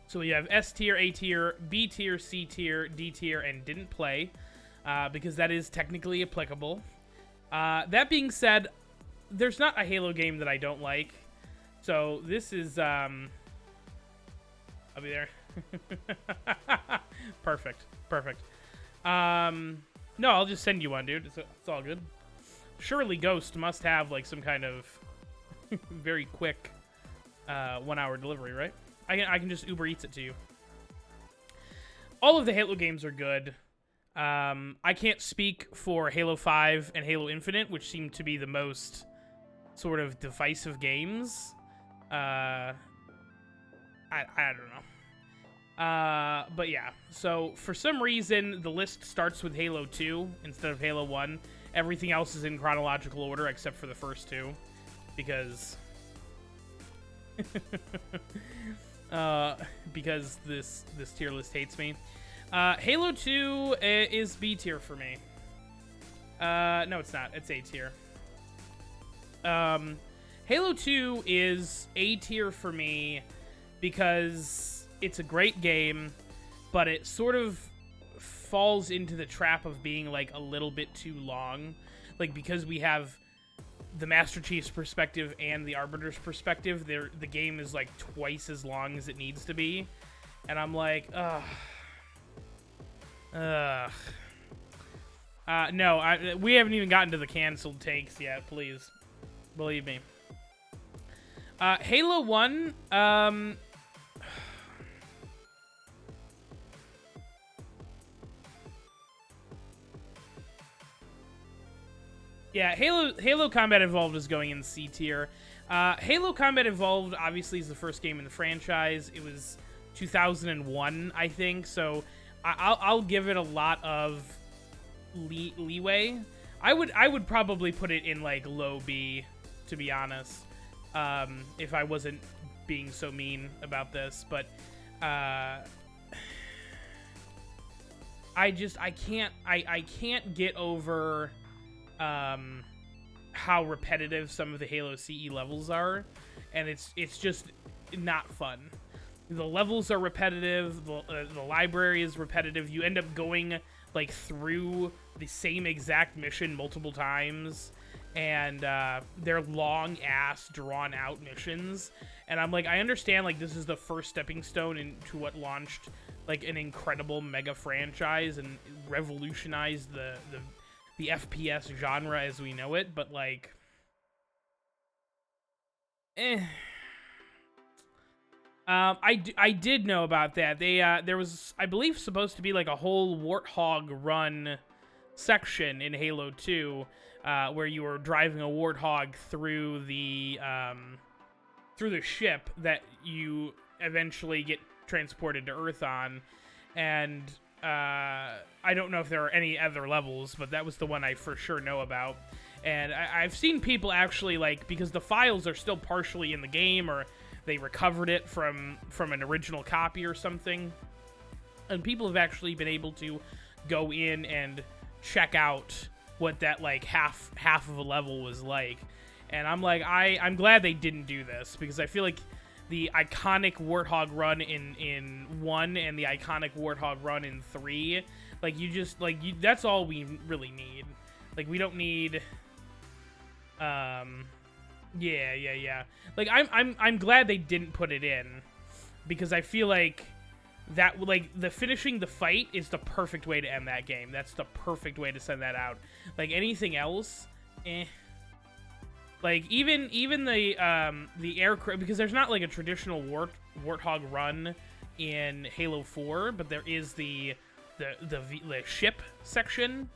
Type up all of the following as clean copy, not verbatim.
So we have S tier, A tier, B tier, C tier, D tier, and didn't play, because that is technically applicable. That being said, there's not a Halo game that I don't like. So this is, I'll be there. Perfect. No, I'll just send you one, dude. It's all good. Surely Ghost must have, like, some kind of very quick 1 hour delivery, right? I can just Uber Eats it to you. All of the Halo games are good. I can't speak for Halo 5 and Halo Infinite, which seem to be the most sort of divisive games. I don't know. But yeah, so for some reason, the list starts with Halo 2 instead of Halo 1. Everything else is in chronological order except for the first two, because because this tier list hates me. Halo 2 is B tier for me. No, it's not. It's A tier. Halo 2 is A tier for me because it's a great game, but it sort of falls into the trap of being, like, a little bit too long. Like, because we have the Master Chief's perspective and the Arbiter's perspective, the game is, like, twice as long as it needs to be. And I'm like, ugh. No, we haven't even gotten to the canceled takes yet, please. Believe me. Halo 1, yeah, Halo Combat Evolved is going in C tier. Halo Combat Evolved obviously is the first game in the franchise. It was 2001, I think, so I'll give it a lot of leeway. I would probably put it in, like, low B, to be honest, if I wasn't being so mean about this. But I can't get over how repetitive some of the Halo CE levels are, and it's just not fun. The levels are repetitive, the library is repetitive, you end up going, like, through the same exact mission multiple times, and they're long-ass, drawn-out missions, and I'm like, I understand, like, this is the first stepping stone into what launched, like, an incredible mega franchise and revolutionized the FPS genre as we know it, but, like, I did know about that. There was, I believe, supposed to be, like, a whole Warthog run section in Halo 2, where you were driving a Warthog through the ship that you eventually get transported to Earth on, and I don't know if there are any other levels, but that was the one I for sure know about. And I've seen people actually, like, because the files are still partially in the game, or they recovered it from an original copy or something, and people have actually been able to go in and check out what that, like, half of a level was like. And I'm like, I'm glad they didn't do this, because I feel like the iconic Warthog run in 1 and the iconic Warthog run in 3, like, you just, like, that's all we really need. Like, we don't need, yeah. Like, I'm glad they didn't put it in, because I feel like that, like, the finishing the fight is the perfect way to end that game. That's the perfect way to send that out. Like, anything else, Like, even the aircraft, because there's not, like, a traditional Warthog run in Halo 4, but there is the ship section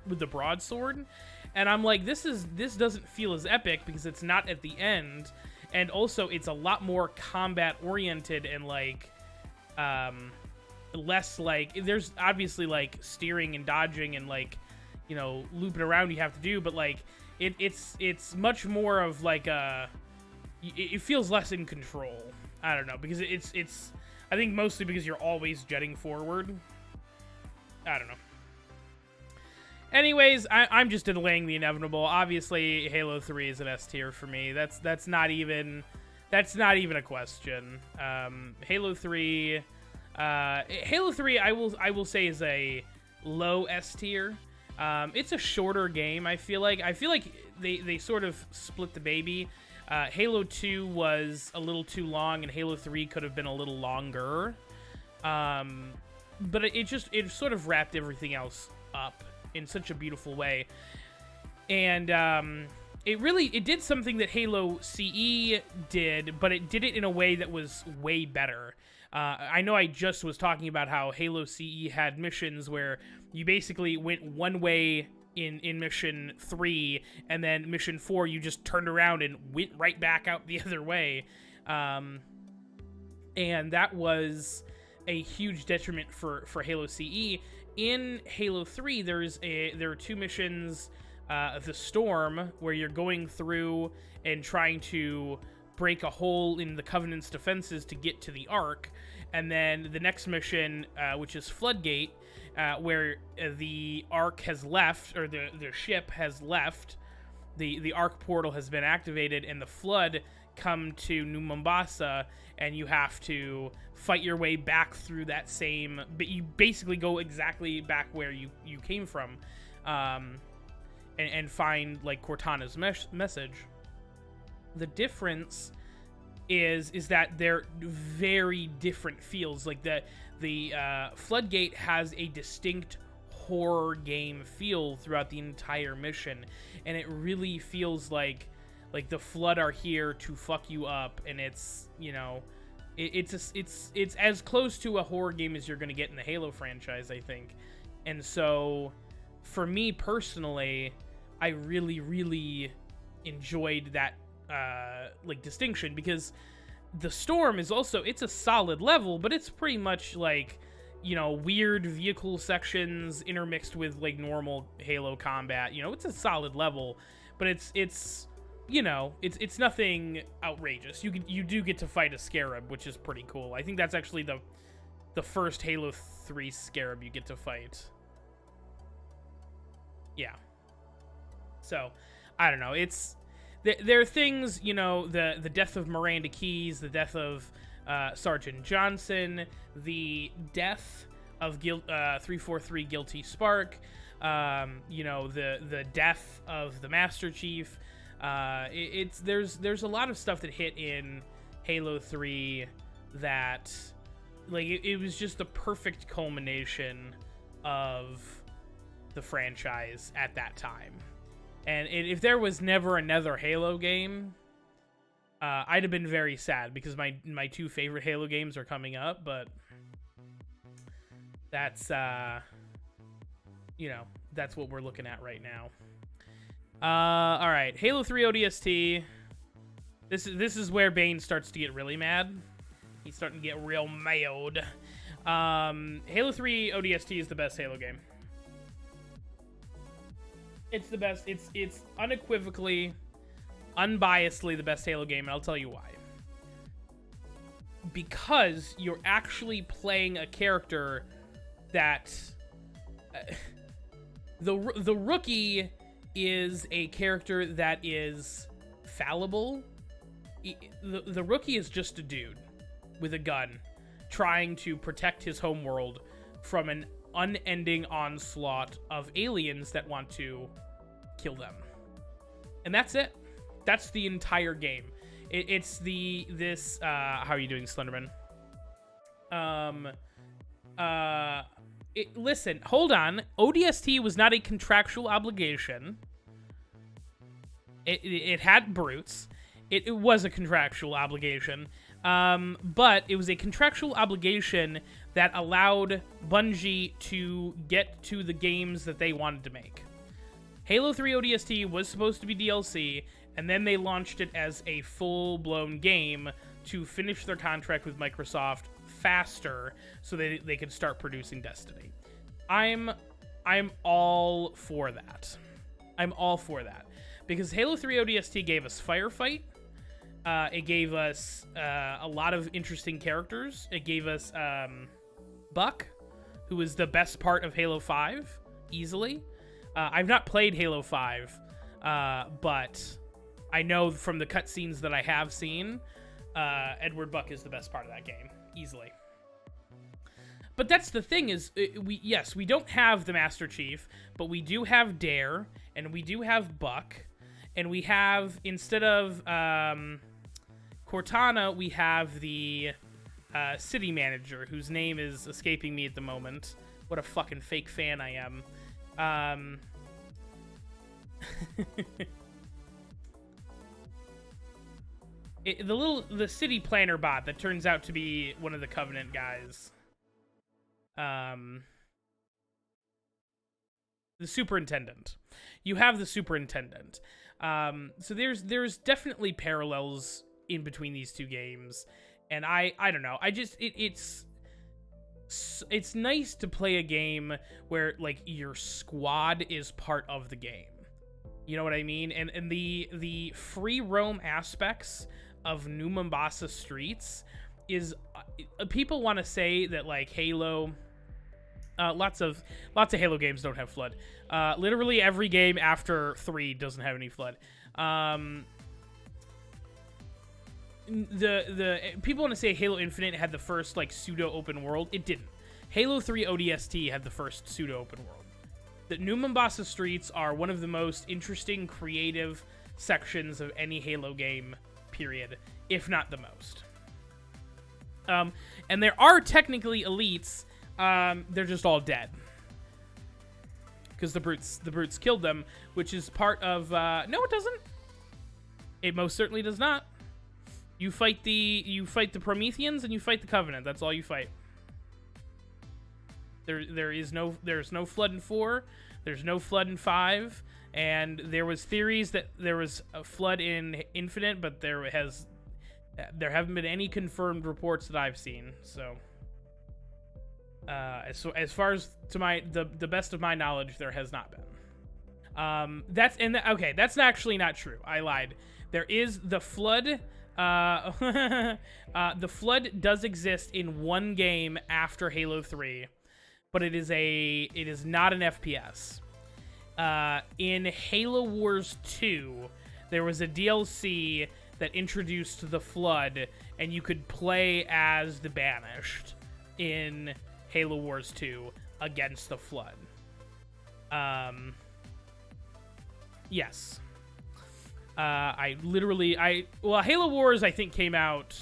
with the broadsword, and I'm like, this doesn't feel as epic because it's not at the end, and also it's a lot more combat oriented and, like, less, like, there's obviously, like, steering and dodging and, like, you know, looping around you have to do, but, like, it's much more of, like, it feels less in control. I don't know, because it's I think mostly because you're always jetting forward. I don't know. Anyways, I'm just delaying the inevitable. Obviously, Halo 3 is an S tier for me. That's not even That's not even a question. Halo 3, I will say is a low S tier. It's a shorter game. I feel like they sort of split the baby. Halo 2 was a little too long, and Halo 3 could have been a little longer. But it sort of wrapped everything else up in such a beautiful way. And it did something that Halo CE did, but it did it in a way that was way better. I know I just was talking about how Halo CE had missions where you basically went one way in mission 3, and then mission 4 you just turned around and went right back out the other way. And that was a huge detriment for Halo CE. In Halo 3, there are 2 missions, the Storm, where you're going through and trying to break a hole in the Covenant's defenses to get to the Ark, and then the next mission, which is Floodgate, where the Ark has left, or the ship has left, the Ark portal has been activated, and the Flood come to New Mombasa, and you have to fight your way back through that same, but you basically go exactly back where you came from, and find, like, Cortana's message. The difference is that they're very different feels. Like, the Floodgate has a distinct horror game feel throughout the entire mission, and it really feels like the Flood are here to fuck you up, and it's, you know, it's as close to a horror game as you're gonna get in the Halo franchise, I think. And so, for me personally, I really, really enjoyed that like distinction, because the Storm is also, it's a solid level, but it's pretty much like, you know, weird vehicle sections intermixed with like normal Halo combat. You know, it's a solid level, but it's you know, it's nothing outrageous. You do get to fight a Scarab, which is pretty cool. I think that's actually the first Halo 3 Scarab you get to fight. Yeah. So, I don't know. There are things, you know, the death of Miranda Keyes, the death of Sergeant Johnson, the death of 343 Guilty Spark, you know, the death of the Master Chief. There's a lot of stuff that hit in Halo 3 that, like, it was just the perfect culmination of the franchise at that time. And if there was never another Halo game, I'd have been very sad, because my 2 favorite Halo games are coming up, but that's, you know, that's what we're looking at right now. All right, Halo 3 ODST. This is where Bane starts to get really mad. He's starting to get real mad. Halo 3 ODST is the best Halo game. It's the best. It's unequivocally, unbiasedly the best Halo game, and I'll tell you why. Because you're actually playing a character that the Rookie is a character that is fallible. The Rookie is just a dude with a gun trying to protect his homeworld from an unending onslaught of aliens that want to kill them. And that's it. That's the entire game. How are you doing, Slenderman? Listen, hold on. ODST was not a contractual obligation. It had brutes. It was a contractual obligation. But it was a contractual obligation that allowed Bungie to get to the games that they wanted to make. Halo 3 ODST was supposed to be DLC, and then they launched it as a full-blown game to finish their contract with Microsoft faster so they could start producing Destiny. I'm all for that. I'm all for that. Because Halo 3 ODST gave us Firefight. It gave us a lot of interesting characters. It gave us Buck, who was the best part of Halo 5, easily. I've not played Halo 5, but I know from the cutscenes that I have seen Edward Buck is the best part of that game, easily. But that's the thing is, we don't have the Master Chief, but we do have Dare, and we do have Buck, and we have, instead of Cortana, we have the city manager, whose name is escaping me at the moment. What a fucking fake fan I am. The city planner bot that turns out to be one of the Covenant guys. The superintendent. You have the superintendent. So there's definitely parallels in between these two games, and I don't know. I just it's nice to play a game where like your squad is part of the game. You know what I mean? And the free roam aspects of New Mombasa streets is people want to say that like Halo. Lots of Halo games don't have flood. Literally every game after 3 doesn't have any flood. The people want to say Halo Infinite had the first like pseudo open world. It didn't. Halo 3 ODST had the first pseudo open world. The New Mombasa streets are one of the most interesting, creative sections of any Halo game, period, if not the most. And there are technically elites. They're just all dead because the brutes killed them, which is part of. No, it doesn't. It most certainly does not. You fight the Prometheans and you fight the Covenant. That's all you fight. There's no flood in 4. There's no flood in 5. And there was theories that there was a flood in Infinite, but there haven't been any confirmed reports that I've seen. So. As far as to the best of my knowledge, there has not been. That's actually not true. I lied. There is the flood. The flood does exist in one game after Halo 3, but it is not an FPS. In Halo Wars 2, there was a DLC that introduced the flood, and you could play as the Banished in Halo Wars 2 against the flood. Yes. Halo Wars I think came out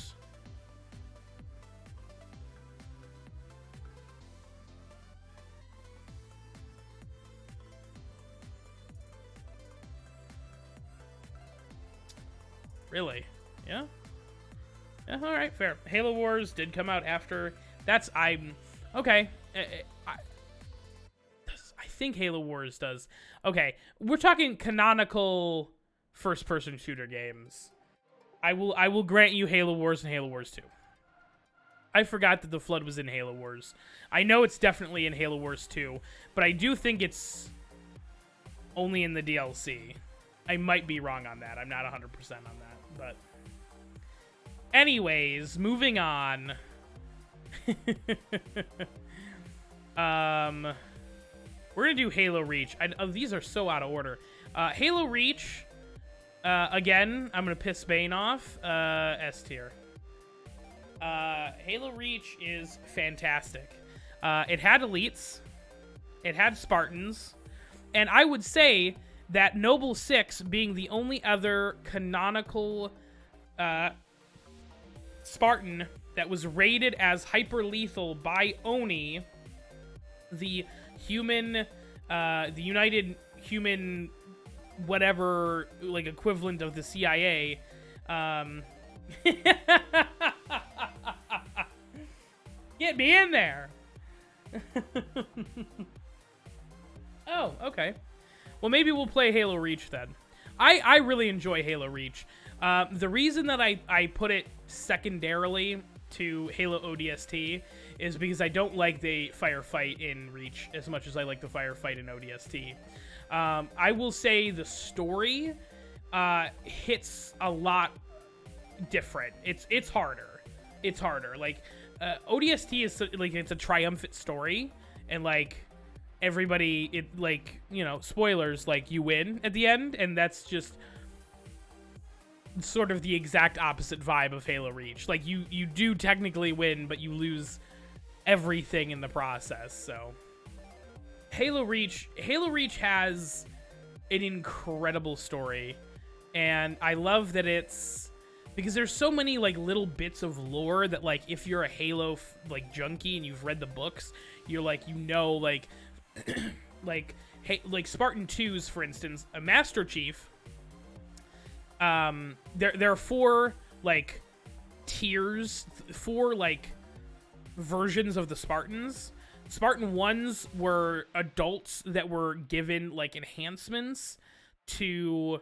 really? Yeah? Yeah, all right, fair. Halo Wars did come out after. Okay. I think Halo Wars does. Okay, we're talking canonical first-person shooter games. I will grant you Halo Wars and Halo Wars 2. I forgot that the flood was in Halo Wars. I know it's definitely in Halo Wars 2, but I do think it's only in the DLC. I might be wrong on that. I'm not 100% on that, but anyways, moving on. We're gonna do Halo Reach. These are so out of order. Halo Reach. Again, I'm gonna piss Bane off. S tier. Halo Reach is fantastic. It had elites. It had Spartans, and I would say that Noble 6 being the only other canonical Spartan that was rated as hyper-lethal by ONI, the United Human whatever, like, equivalent of the CIA. Get me in there! Oh, okay. Well, maybe we'll play Halo Reach then. I really enjoy Halo Reach. The reason that I put it secondarily to Halo ODST is because I don't like the firefight in Reach as much as I like the firefight in ODST. I will say the story hits a lot different. It's harder. It's harder. Like, ODST is like, it's a triumphant story, and like everybody, spoilers, like, you win at the end, and that's just sort of the exact opposite vibe of Halo Reach. Like, you do technically win, but you lose everything in the process. So Halo Reach has an incredible story, and I love that it's because there's so many like little bits of lore that, like, if you're a Halo like junkie and you've read the books, you're like, like like Spartan 2s, for instance, a Master Chief. There are 4 like tiers, 4 like versions of the Spartans. Spartan 1s were adults that were given like enhancements to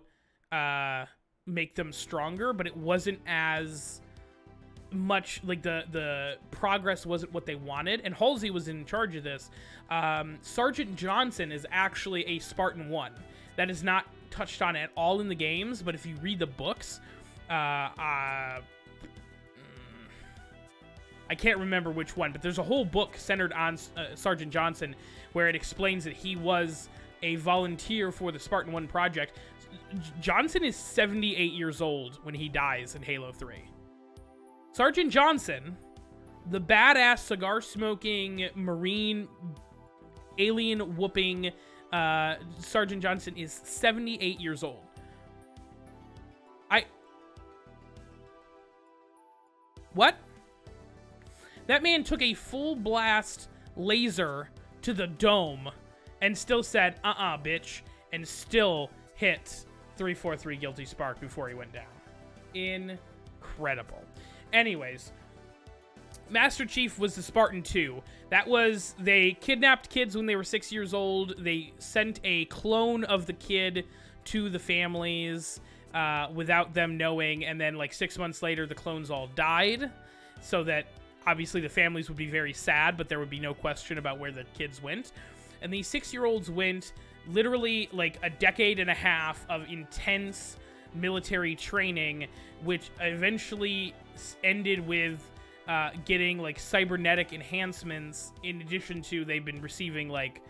make them stronger, but it wasn't as much, like the progress wasn't what they wanted, and Halsey was in charge of this. Sergeant Johnson is actually a Spartan 1 that is not touched on at all in the games, but if you read the books, I can't remember which one, but there's a whole book centered on Sergeant Johnson where it explains that he was a volunteer for the Spartan 1 project. Johnson is 78 years old when he dies in Halo 3. Sergeant Johnson, the badass cigar-smoking, Marine, alien-whooping Sergeant Johnson is 78 years old. What? That man took a full blast laser to the dome and still said, bitch, and still hit 343 Guilty Spark before he went down. Incredible. Anyways, Master Chief was the Spartan 2. That was, they kidnapped kids when they were 6 years old. They sent a clone of the kid to the families without them knowing, and then like 6 months later, the clones all died, so that obviously the families would be very sad, but there would be no question about where the kids went. And these 6-year-olds went literally like a decade and a half of intense military training, which eventually ended with getting like cybernetic enhancements, in addition to they've been receiving like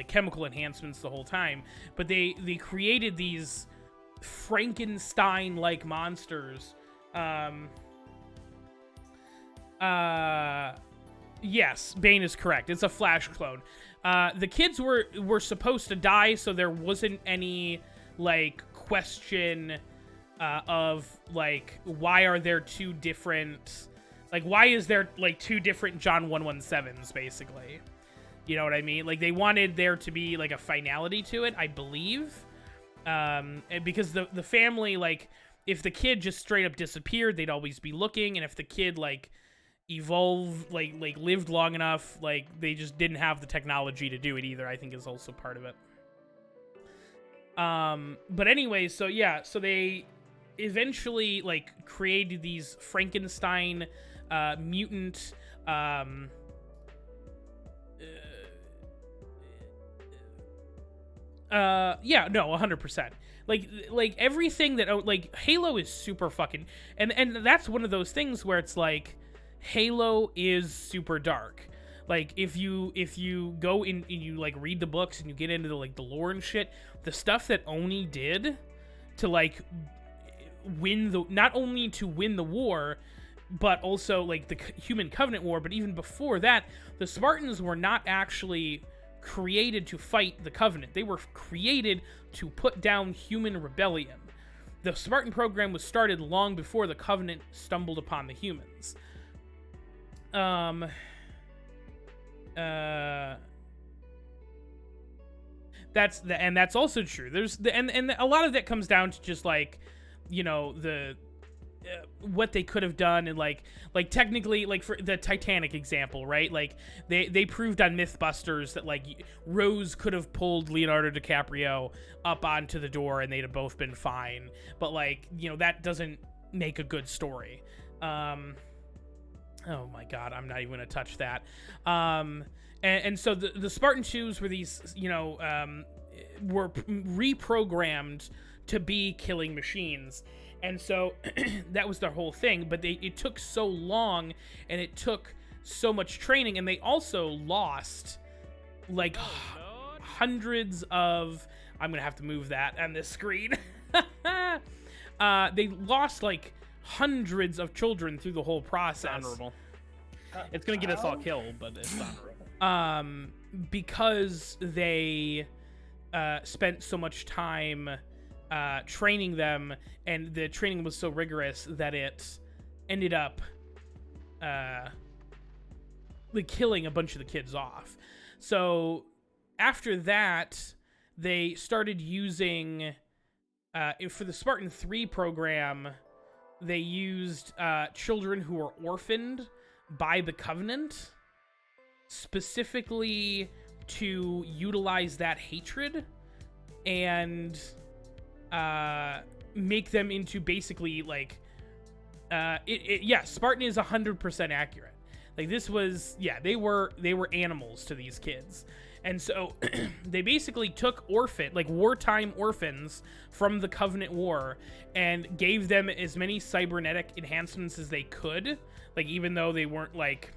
chemical enhancements the whole time. But they created these Frankenstein-like monsters. Yes, Bane is correct. It's a Flash clone. The kids were supposed to die, so there wasn't any like question of like, why are there 2 different, like, why is there like 2 different John 117s basically? You know what I mean? Like, they wanted there to be like a finality to it, I believe. And because the family, like, if the kid just straight up disappeared, they'd always be looking, and if the kid like evolved, like lived long enough, like, they just didn't have the technology to do it either, I think is also part of it. But anyway, so yeah, so they eventually like created these Frankenstein mutant yeah, no, 100%. Like everything that, like, Halo is super fucking, and that's one of those things where it's like, Halo is super dark. Like, if you go in and you like read the books and you get into the lore and shit, the stuff that Oni did to like win the, not only to win the war, but also like the Human Covenant War, but even before that, the Spartans were not actually created to fight the Covenant. They were created to put down human rebellion. The Spartan program was started long before the Covenant stumbled upon the humans. That's also true. There's and a lot of that comes down to just like, you know, the what they could have done, and like technically, like for the Titanic example, right? Like they proved on Mythbusters that like Rose could have pulled Leonardo DiCaprio up onto the door and they'd have both been fine. But like, you know, that doesn't make a good story. Oh my God, I'm not even gonna touch that. And so the Spartan 2s were these, you know, were reprogrammed to be killing machines. And so that was their whole thing, but it took so long and it took so much training, and they also lost like hundreds of, I'm gonna have to move that on this screen. They lost like hundreds of children through the whole process. Honorable. It's gonna get us all killed, but it's honorable. Because they spent so much time training them, and the training was so rigorous that it ended up like killing a bunch of the kids off. So after that, they started using for the Spartan 3 program, they used children who were orphaned by the Covenant, specifically to utilize that hatred and make them into basically like Spartan is 100% accurate. Like this was, they were animals to these kids. And so they basically took wartime orphans from the Covenant War and gave them as many cybernetic enhancements as they could, like even though they weren't like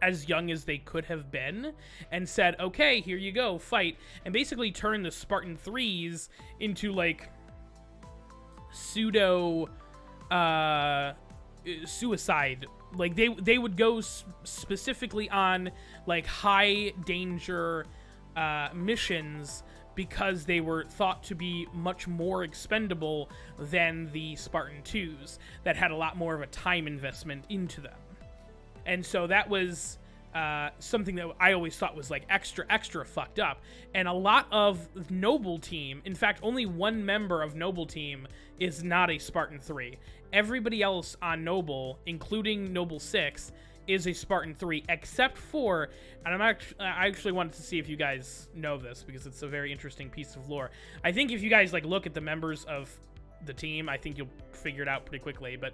as young as they could have been, and said, okay, here you go, fight, and basically turned the Spartan 3s into like pseudo suicide. Like they would go specifically on like high danger missions because they were thought to be much more expendable than the Spartan 2s that had a lot more of a time investment into them. And so that was something that I always thought was like extra fucked up. And a lot of Noble Team, in fact, only one member of Noble Team is not a Spartan 3. Everybody else on Noble, including Noble 6, is a Spartan 3, except for, and I actually wanted to see if you guys know this, because it's a very interesting piece of lore. I think if you guys like look at the members of the team, I think you'll figure it out pretty quickly, but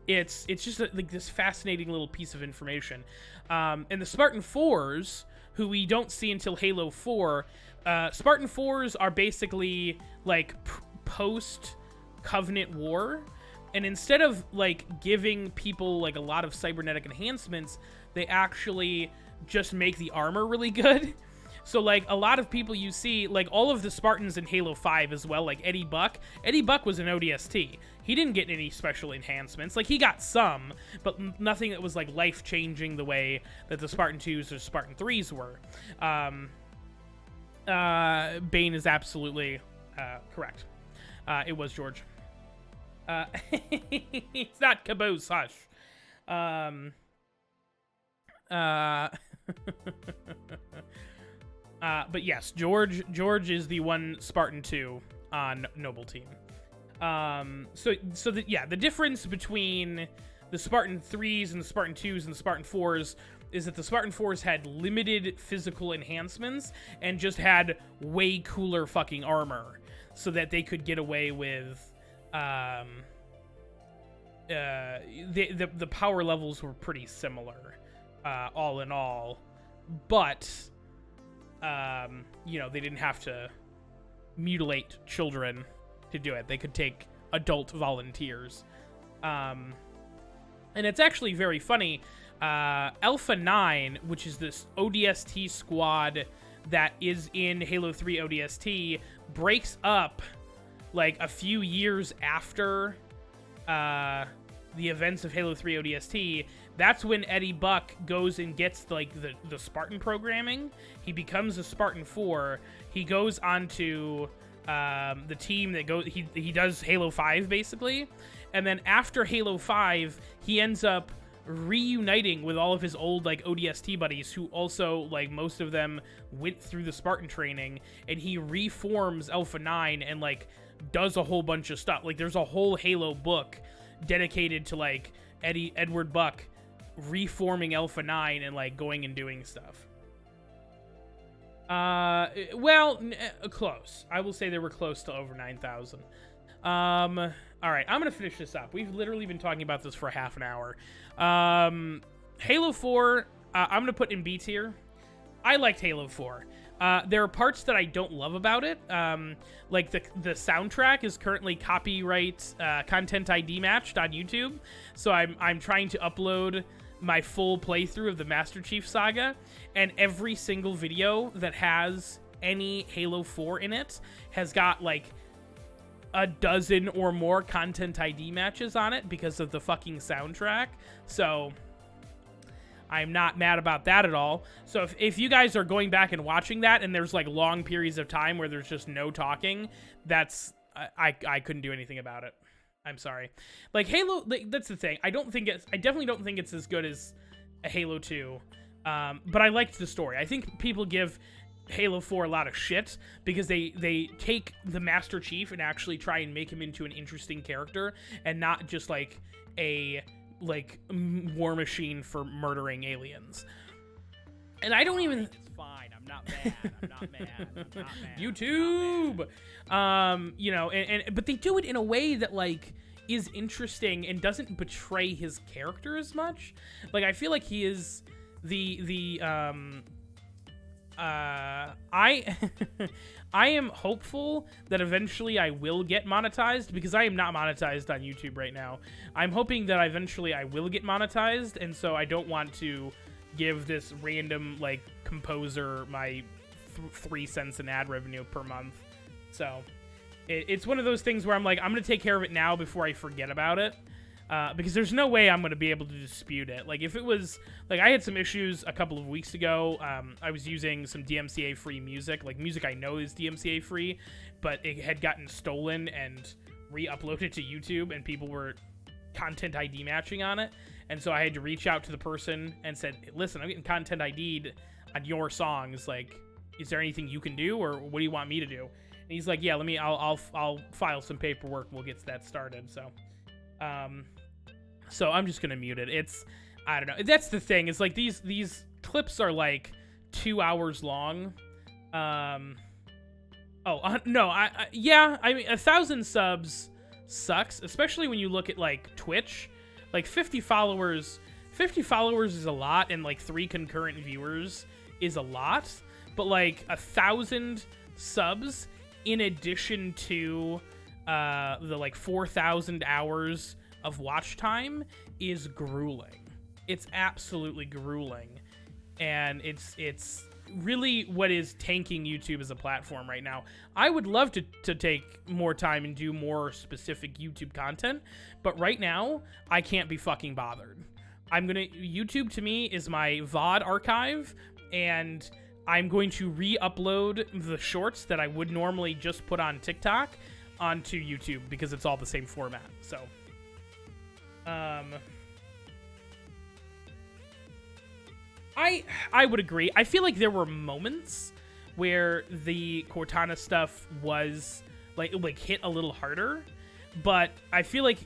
it's just like this fascinating little piece of information. And the Spartan Fours, who we don't see until Halo 4, Spartan Fours are basically like post Covenant War, and instead of like giving people like a lot of cybernetic enhancements, they actually just make the armor really good. So like a lot of people you see, like all of the Spartans in Halo 5 as well, like Eddie Buck was an ODST. He didn't get any special enhancements. Like he got some, but nothing that was like life-changing the way that the Spartan 2s or Spartan 3s were. Bane is absolutely correct. It was George. It's not Caboose, hush. But yes, George is the one Spartan 2 on Noble Team. The difference between the Spartan 3s and the Spartan 2s and the Spartan 4s is that the Spartan 4s had limited physical enhancements and just had way cooler fucking armor, so that they could get away with the power levels were pretty similar, all in all, but they didn't have to mutilate children to do it. They could take adult volunteers, and it's actually very funny. Alpha 9, which is this ODST squad that is in Halo 3 ODST, breaks up like a few years after the events of Halo 3 ODST. That's when Eddie Buck goes and gets like the Spartan programming. He becomes a Spartan 4. He goes onto the team that goes. He does Halo 5 basically, and then after Halo 5, he ends up reuniting with all of his old like ODST buddies, who also, like, most of them went through the Spartan training, and he reforms Alpha 9 and like does a whole bunch of stuff. Like there's a whole Halo book dedicated to like Edward Buck reforming Alpha 9 and like going and doing stuff. Close. I will say they were close to over 9,000. All right, I'm gonna finish this up. We've literally been talking about this for half an hour. Halo 4, I'm gonna put in B tier. I liked Halo 4. There are parts that I don't love about it. Like the soundtrack is currently copyright content ID matched on YouTube, so I'm trying to upload my full playthrough of the Master Chief Saga, and every single video that has any Halo 4 in it has got like a dozen or more Content ID matches on it because of the fucking soundtrack. So I'm not mad about that at all. So if you guys are going back and watching that and there's like long periods of time where there's just no talking, that's I couldn't do anything about it. I'm sorry. Like Halo, like, that's the thing. I definitely don't think it's as good as a Halo 2. But I liked the story. I think people give Halo 4 a lot of shit because they take the Master Chief and actually try and make him into an interesting character and not just like a war machine for murdering aliens. And I don't even... It's fine. I'm not mad. I'm not mad. I'm not mad. YouTube! You know, but they do it in a way that, like, is interesting and doesn't betray his character as much. Like, I feel like he is I am hopeful that eventually I will get monetized because I am not monetized on YouTube right now. I'm hoping that eventually I will get monetized, and so I don't want to give this random, like, composer my 3 cents in ad revenue per month. So it's one of those things where I'm like, I'm going to take care of it now before I forget about it. Because there's no way I'm going to be able to dispute it. Like, if it was... Like, I had some issues a couple of weeks ago. I was using some DMCA-free music. Like, music I know is DMCA-free, but it had gotten stolen and re-uploaded to YouTube, and people were Content ID matching on it. And so I had to reach out to the person and said, listen, I'm getting Content ID'd on your songs. Like, is there anything you can do, or what do you want me to do? And he's like, yeah, I'll file some paperwork. We'll get that started. So I'm just gonna mute it. I don't know. That's the thing. It's like these clips are like 2 hours long. No. Yeah. I mean, 1,000 subs sucks, especially when you look at like Twitch. Like 50 followers is a lot, and like 3 concurrent viewers is a lot. But like 1,000 subs in addition to the like 4,000 hours of watch time is grueling. It's absolutely grueling, and it's really what is tanking YouTube as a platform right now. I would love to take more time and do more specific YouTube content, but right now I can't be fucking bothered. YouTube to me is my VOD archive, and I'm going to re-upload the shorts that I would normally just put on TikTok onto YouTube because it's all the same format. So I would agree. I feel like there were moments where the Cortana stuff was like hit a little harder, but I feel like,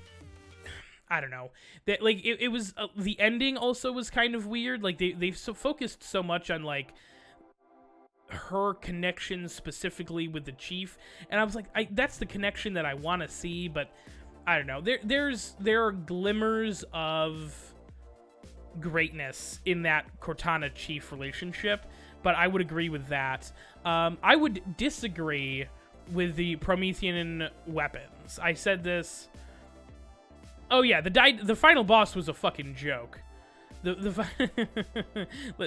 I don't know, that like it was the ending also was kind of weird. Like they've focused so much on like her connection specifically with the chief, and I was like, that's the connection that I want to see, but I don't know. There are glimmers of greatness in that Cortana chief relationship, but I would agree with that. I would disagree with the Promethean weapons. I said this. Oh yeah, the final boss was a fucking joke.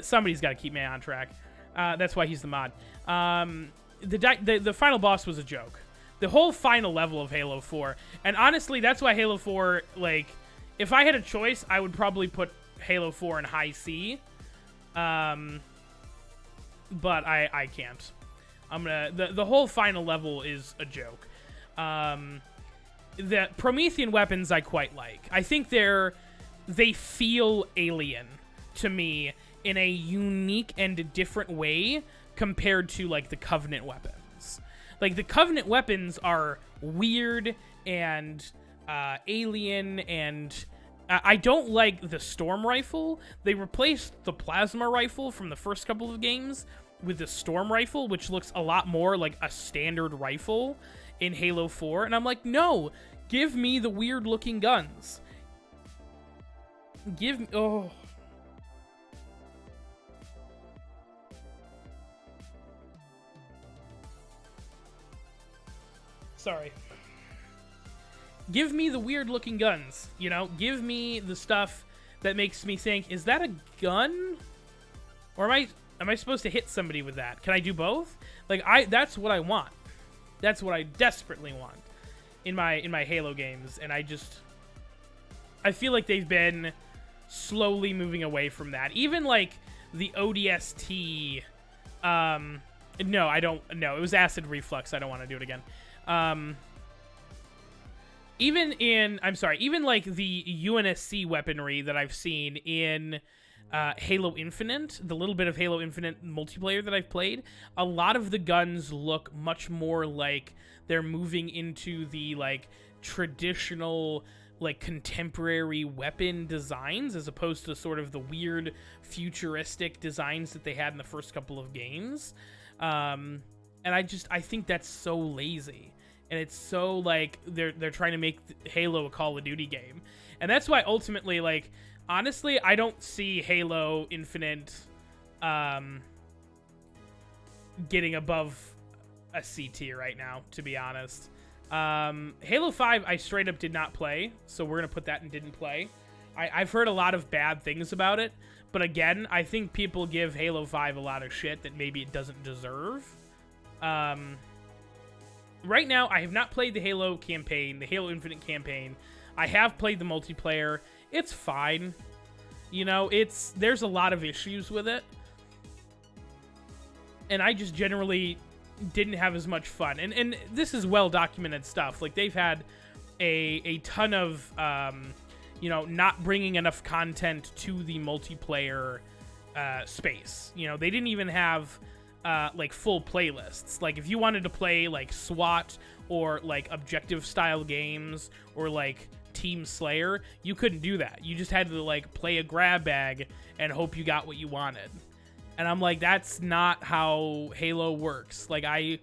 Somebody's got to keep me on track. That's why he's the mod. The final boss was a joke. The whole final level of Halo 4. And honestly, that's why Halo 4, like, if I had a choice, I would probably put Halo 4 in high C. But I can't. The whole final level is a joke. The Promethean weapons I quite like. I think they feel alien to me in a unique and different way compared to, like, the Covenant weapons. Like, the Covenant weapons are weird and alien, and I don't like the Storm Rifle. They replaced the Plasma Rifle from the first couple of games with the Storm Rifle, which looks a lot more like a standard rifle in Halo 4. And I'm like, no, give me the weird-looking guns. Give me... Oh... Sorry. Give me the weird-looking guns, you know? Give me the stuff that makes me think, is that a gun? Or am I supposed to hit somebody with that? Can I do both? Like, that's what I want. That's what I desperately want. in my Halo games, and I feel like they've been slowly moving away from that. Even like the ODST, no, I don't. No, it was acid reflux. I don't want to do it again. Even like the UNSC weaponry that I've seen in Halo Infinite, the little bit of Halo Infinite multiplayer that I've played, a lot of the guns look much more like they're moving into the like traditional, like contemporary weapon designs, as opposed to sort of the weird futuristic designs that they had in the first couple of games. And I think that's so lazy. And it's so like they're trying to make Halo a Call of Duty game, and that's why ultimately, like, honestly, I don't see Halo Infinite getting above a C tier right now, to be honest. Halo 5 I straight up did not play, so we're gonna put that in didn't play. I've heard a lot of bad things about it, but again, I think people give Halo 5 a lot of shit that maybe it doesn't deserve. Right now, I have not played the Halo campaign, the Halo Infinite campaign. I have played the multiplayer. It's fine. You know, there's a lot of issues with it. And I just generally didn't have as much fun. And this is well-documented stuff. Like, they've had a ton of, you know, not bringing enough content to the multiplayer space. You know, they didn't even have like full playlists. Like if you wanted to play like SWAT or like objective style games or like Team Slayer, you couldn't do that. You just had to like play a grab bag and hope you got what you wanted. And I'm like, that's not how Halo works. Like I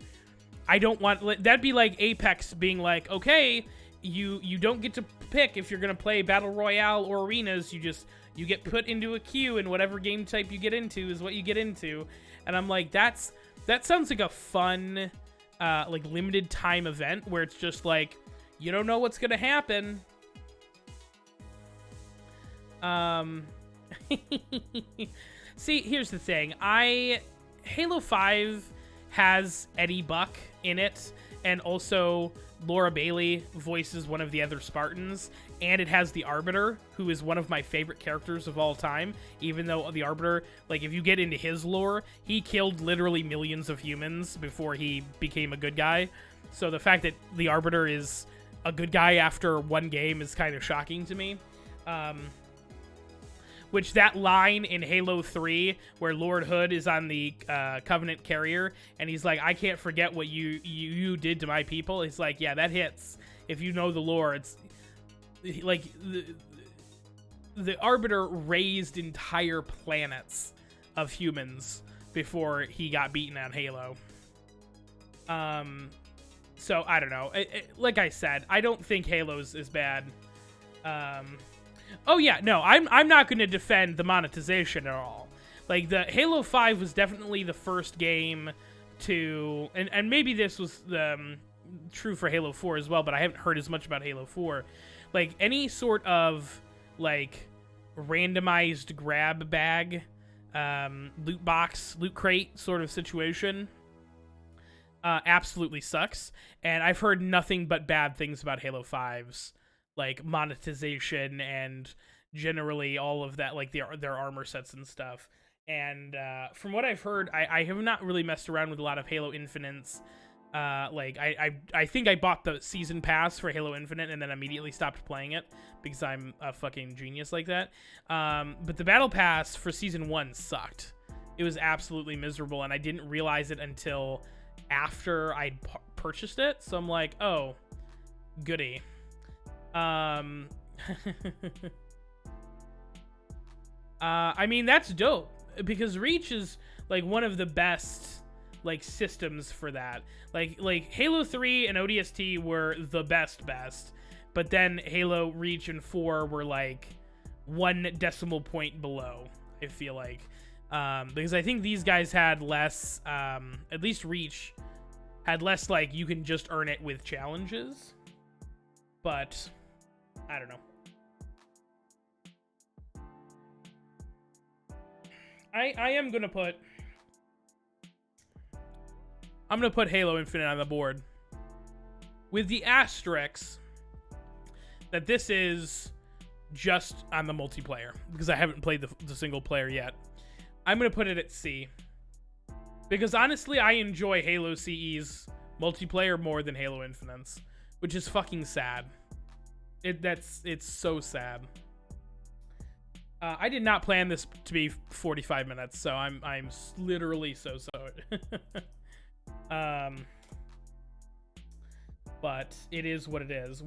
don't want, that'd be like Apex being like, okay, you don't get to pick if you're gonna play Battle Royale or arenas. You get put into a queue, and whatever game type you get into is what you get into. And I'm like, that sounds like a fun, like limited time event where it's just like, you don't know what's gonna happen. See, here's the thing. Halo 5 has Eddie Buck in it, and also Laura Bailey voices one of the other Spartans, and it has the Arbiter, who is one of my favorite characters of all time, even though the Arbiter, like, if you get into his lore, he killed literally millions of humans before he became a good guy. So the fact that the Arbiter is a good guy after one game is kind of shocking to me. Which, that line in Halo 3 where Lord Hood is on the Covenant carrier and he's like, I can't forget what you did to my people. He's like, yeah, that hits. If you know the lore, it's like the Arbiter raised entire planets of humans before he got beaten on Halo. So I don't know. Like I said, I don't think Halo's is bad. Oh yeah, no, I'm not going to defend the monetization at all. Like, the Halo 5 was definitely the first game to, and maybe this was true for Halo 4 as well, but I haven't heard as much about Halo 4. Like, any sort of, like, randomized grab bag, loot box, loot crate sort of situation absolutely sucks. And I've heard nothing but bad things about Halo 5's like monetization and generally all of that, like their armor sets and stuff. And from what I've heard, I have not really messed around with a lot of Halo Infinites. Like I think I bought the season pass for Halo Infinite and then immediately stopped playing it because I'm a fucking genius like that. But the battle pass for season 1 sucked. It was absolutely miserable, and I didn't realize it until after I'd purchased it. So I'm like, oh, goody. I mean, that's dope because Reach is like one of the best like systems for that. Like Halo 3 and ODST were the best, but then Halo Reach and 4 were like 1 decimal point below, I feel like. Because I think these guys had less, at least Reach had less like you can just earn it with challenges. But I don't know. I'm gonna put Halo Infinite on the board. with the asterisks that this is just on the multiplayer, because I haven't played the single player yet. I'm going to put it at C. Because honestly, I enjoy Halo CE's multiplayer more than Halo Infinite's, which is fucking sad. It's so sad. I did not plan this to be 45 minutes, so I'm literally so sorry. But it is what it is.